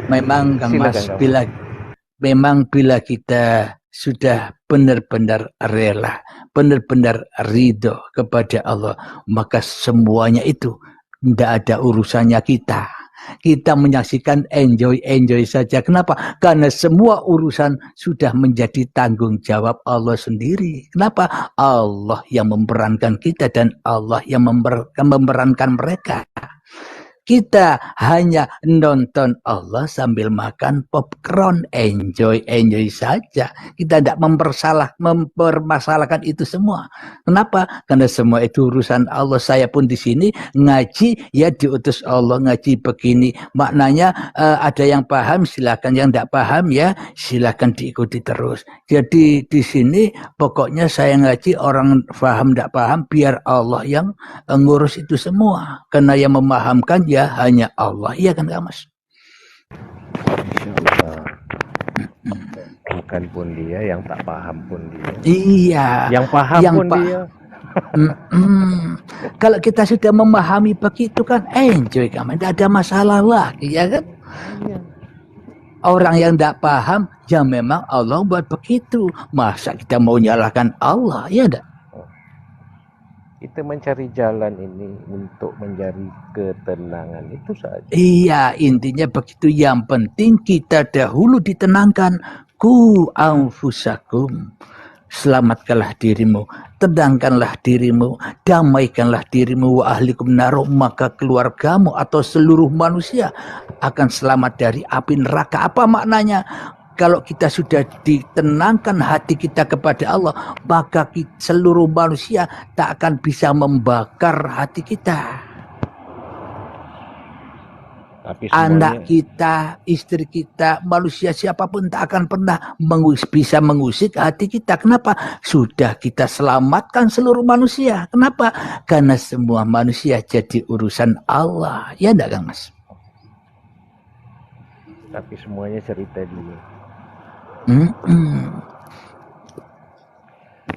Memang Kang Mas, Silakan, bila kita sudah benar-benar rela, benar-benar ridho kepada Allah, maka semuanya itu tidak ada urusannya kita. Kita menyaksikan enjoy saja. Kenapa? Karena semua urusan sudah menjadi tanggung jawab Allah sendiri. Kenapa? Allah yang memerankan kita dan Allah yang memerankan mereka. Kita hanya nonton Allah sambil makan popcorn, enjoy saja. Kita tidak mempermasalahkan itu semua. Kenapa? Karena semua itu urusan Allah. Saya pun di sini ngaji, ya diutus Allah ngaji begini. Maknanya ada yang paham silakan, yang tidak paham ya silakan diikuti terus. Jadi di sini pokoknya saya ngaji, orang paham tidak paham biar Allah yang ngurus itu semua. Karena yang memahamkan ya hanya Allah. Iya kan Kak Mas? Insyaallah. Bukan pun dia, yang tak paham pun dia. Iya. Yang paham yang pun dia. Kalau kita sudah memahami begitu kan enjoy Kak Mas. Tidak ada masalah lagi ya kan? Iya. Orang yang tidak paham ya memang Allah buat begitu. Masa kita mau nyalahkan Allah? Ya enggak? Kita mencari jalan ini untuk mencari ketenangan itu saja. Iya, intinya begitu. Yang penting kita dahulu ditenangkan. Ku anfusakum, selamatkanlah dirimu, tenangkanlah dirimu, damaikanlah dirimu, wa ahlikum naru, maka keluargamu atau seluruh manusia akan selamat dari api neraka. Apa maknanya? Kalau kita sudah ditenangkan hati kita kepada Allah, maka seluruh manusia tak akan bisa membakar hati kita. Tapi semuanya, anak kita, istri kita, manusia siapapun tak akan pernah bisa mengusik hati kita. Kenapa? Sudah kita selamatkan seluruh manusia. Kenapa? Karena semua manusia jadi urusan Allah. Ya enggak Kang Mas? Tapi semuanya cerita dulu.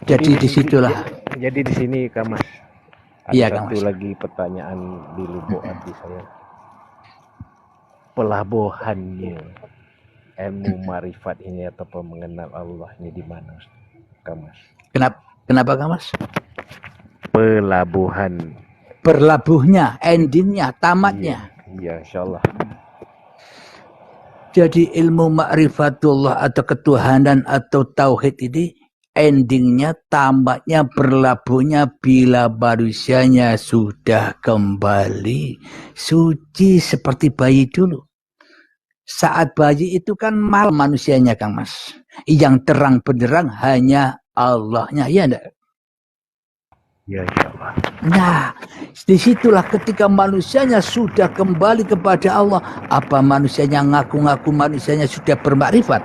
Jadi disitulah. Jadi di sini Kak Mas. Ada satu lagi pertanyaan di lubuk hati saya. Pelabuhannya ilmu marifat ini atau mengenal Allah ini di mana, Kak Mas? Kenapa Kak Mas? Pelabuhan. Berlabuhnya, endingnya, tamatnya. Iya, insyaallah. Jadi ilmu ma'rifatullah atau ketuhanan atau tauhid ini endingnya, tamatnya, berlabuhnya bila manusianya sudah kembali suci seperti bayi dulu. Saat bayi itu kan malam manusianya Kang Mas. Yang terang benderang hanya Allahnya, ya enggak? Ya insyaallah. Nah, disitulah ketika manusianya sudah kembali kepada Allah, apa manusianya ngaku-ngaku manusianya sudah bermakrifat?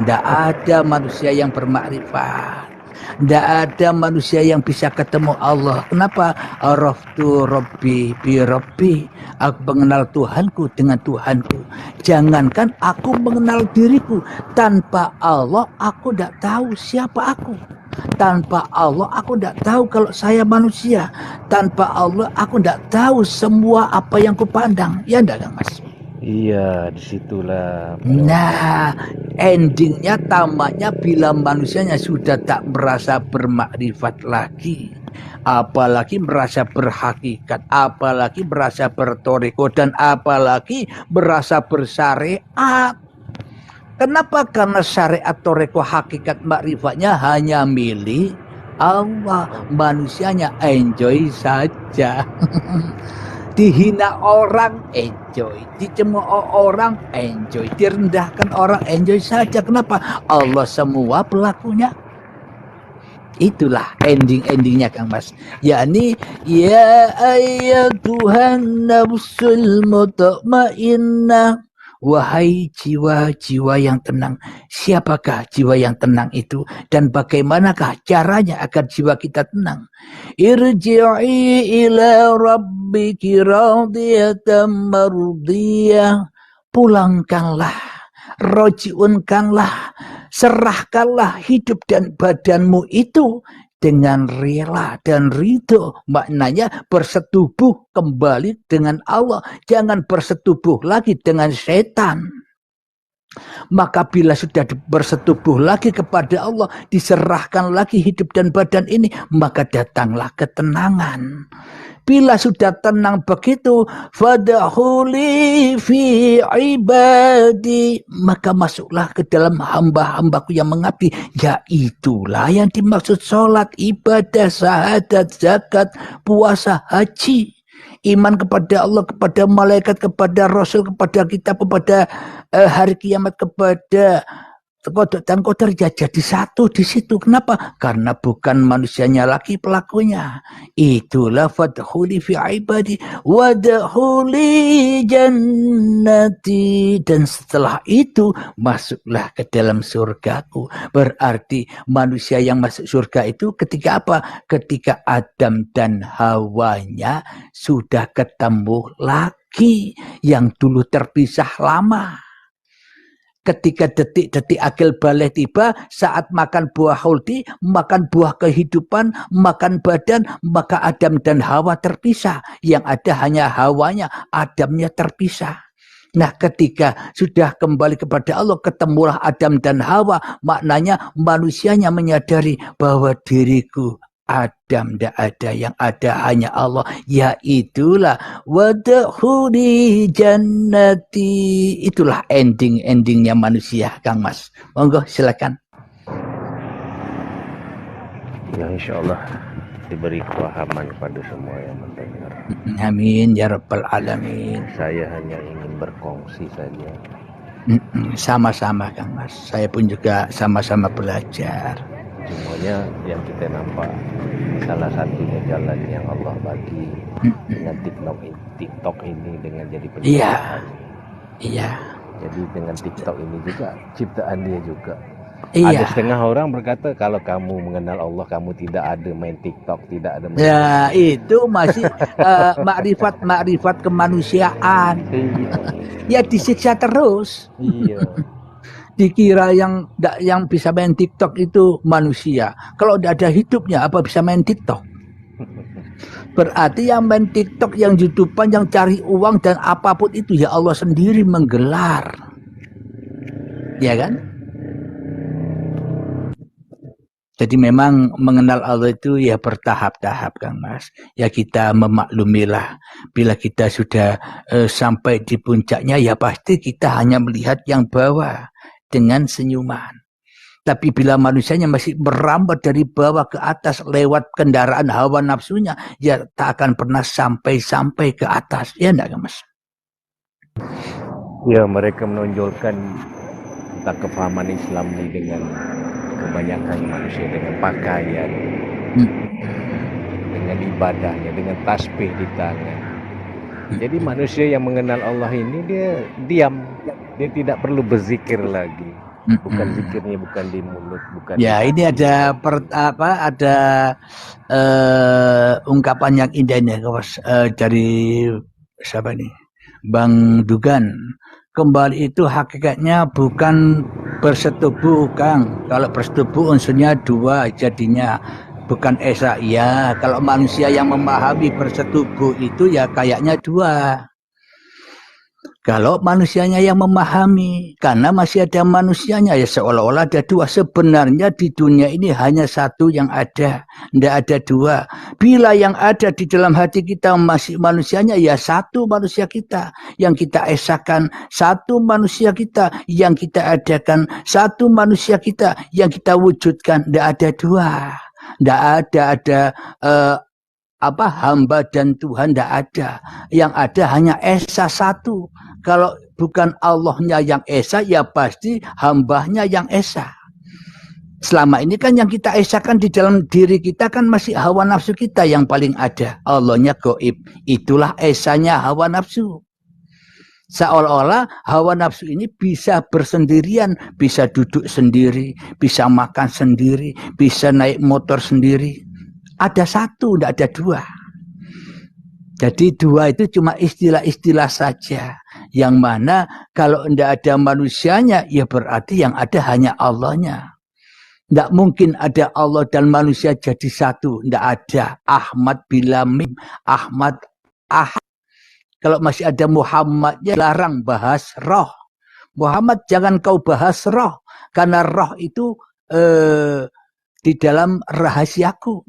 Tidak ada manusia yang bermakrifat. Tidak ada manusia yang bisa ketemu Allah. Kenapa? Araftu Rabbi bi Rabbi. Aku mengenal Tuhanku dengan Tuhanku. Jangankan aku mengenal diriku. Tanpa Allah aku tidak tahu siapa aku. Tanpa Allah aku tidak tahu kalau saya manusia. Tanpa Allah aku tidak tahu semua apa yang kupandang. Ya enggak Kang Mas? Iya, disitulah. Nah, endingnya, tamatnya bila manusianya sudah tak merasa bermakrifat lagi, apalagi merasa berhakikat, apalagi merasa bertoriko, dan apalagi merasa bersyariat. Kenapa? Karena syariat, toriko, hakikat, makrifatnya hanya milik Allah. Manusianya enjoy saja. Dihina orang enjoy, dicemooh orang enjoy, direndahkan orang enjoy saja. Kenapa? Allah semua pelakunya. Itulah endingnya Kang Mas. Yakni ya ayyatuhan nafsul mutmainnah, wahai jiwa-jiwa yang tenang. Siapakah jiwa yang tenang itu? Dan bagaimanakah caranya agar jiwa kita tenang? Irji'i ila rabbiki radiyatan mardiyah. Pulangkanlah, rojiunkanlah, serahkanlah hidup dan badanmu itu dengan rela dan ridho. Maknanya bersetubuh kembali dengan Allah. Jangan bersetubuh lagi dengan setan. Maka bila sudah bersetubuh lagi kepada Allah, diserahkan lagi hidup dan badan ini, maka datanglah ketenangan. Bila sudah tenang begitu, fadkhuli fi ibadi, maka masuklah ke dalam hamba-hambaku yang mengabdi. Ya itulah yang dimaksud sholat, ibadah, syahadat, zakat, puasa, haji. Iman kepada Allah, kepada malaikat, kepada Rasul, kepada kitab, kepada hari kiamat, kepada qada dan qadar, ya jadi satu di situ. Kenapa? Karena bukan manusianya lagi pelakunya. Itulah fadkhuli fi ibadi wadkhuli jannati, dan setelah itu masuklah ke dalam surgaku. Berarti manusia yang masuk surga itu ketika apa? Ketika Adam dan Hawanya sudah ketemu lagi, yang dulu terpisah lama. Ketika detik-detik akil balik tiba, saat makan buah khuldi, makan buah kehidupan, makan badan, maka Adam dan Hawa terpisah. Yang ada hanya Hawanya, Adamnya terpisah. Nah, ketika sudah kembali kepada Allah, ketemulah Adam dan Hawa, maknanya manusianya menyadari bahwa diriku Adam tidak ada, yang ada hanya Allah. Ya itulah wadkhuli jannati. Itulah endingnya manusia, Kang Mas. Monggo silakan. Ya, insya Allah diberi kepahaman kepada semua yang mendengar. Amin ya rabbal alamin. Saya hanya ingin berkongsi saja. Sama-sama Kang Mas. Saya pun juga sama-sama belajar. Semuanya yang kita nampak, salah satunya jalan yang Allah bagi dengan TikTok ini, dengan jadi penciptaan. Iya. Jadi dengan TikTok ini juga ciptaan dia juga. Iya. Ada setengah orang berkata kalau kamu mengenal Allah, kamu tidak ada main TikTok, tidak ada main ya itu masih makrifat kemanusiaan. Iya. Ya disiksa terus. Iya. Dikira yang bisa main TikTok itu manusia. Kalau tidak ada hidupnya, apa bisa main TikTok? Berarti yang main TikTok, yang YouTubean, yang cari uang dan apapun itu, ya Allah sendiri menggelar. Ya kan? Jadi memang mengenal Allah itu ya bertahap-tahap, Kang Mas. Ya kita memaklumilah. Bila kita sudah sampai di puncaknya, ya pasti kita hanya melihat yang bawah dengan senyuman. Tapi bila manusianya masih merambat dari bawah ke atas lewat kendaraan hawa nafsunya, ya tak akan pernah sampai ke atas. Ya enggak, Mas? Ya, mereka menonjolkan tentang kepahaman Islam ini dengan kebanyakan manusia dengan pakaian, dengan ibadahnya, dengan tasbih di tangan. Jadi manusia yang mengenal Allah ini dia diam, dia tidak perlu berzikir lagi. Bukan zikirnya bukan di mulut, bukan. Ya, ini ada ada ungkapan yang indah ini, dari siapa nih? Bang Dugan. Kembali itu hakikatnya bukan bersetubuh, Kang. Kalau bersetubuh unsurnya dua jadinya, bukan esa. Ya, kalau manusia yang memahami bersetubuh itu ya kayaknya dua. Kalau manusianya yang memahami, karena masih ada manusianya, ya seolah-olah ada dua. Sebenarnya di dunia ini hanya satu yang ada, tidak ada dua. Bila yang ada di dalam hati kita masih manusianya, ya satu manusia kita. Yang kita esakan, satu manusia kita. Yang kita adakan, satu manusia kita. Yang kita wujudkan, tidak ada dua. Tidak ada hamba dan Tuhan, tidak ada. Yang ada hanya esa satu. Kalau bukan Allahnya yang esa, ya pasti hambanya yang esa. Selama ini kan yang kita esakan di dalam diri kita kan masih hawa nafsu kita yang paling ada. Allahnya gaib. Itulah esanya hawa nafsu. Seolah-olah hawa nafsu ini bisa bersendirian, bisa duduk sendiri, bisa makan sendiri, bisa naik motor sendiri. Ada satu, tidak ada dua. Jadi dua itu cuma istilah-istilah saja. Yang mana kalau tidak ada manusianya, ya berarti yang ada hanya Allahnya. Tidak mungkin ada Allah dan manusia jadi satu. Tidak ada. Ahmad bila mim. Ahmad ahad. Kalau masih ada Muhammadnya, larang bahas roh. Muhammad jangan kau bahas roh. Karena roh itu di dalam rahasiaku.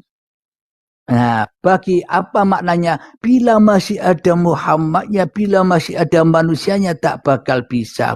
Nah, bagi apa maknanya? Bila masih ada Muhammadnya, bila masih ada manusianya, tak bakal bisa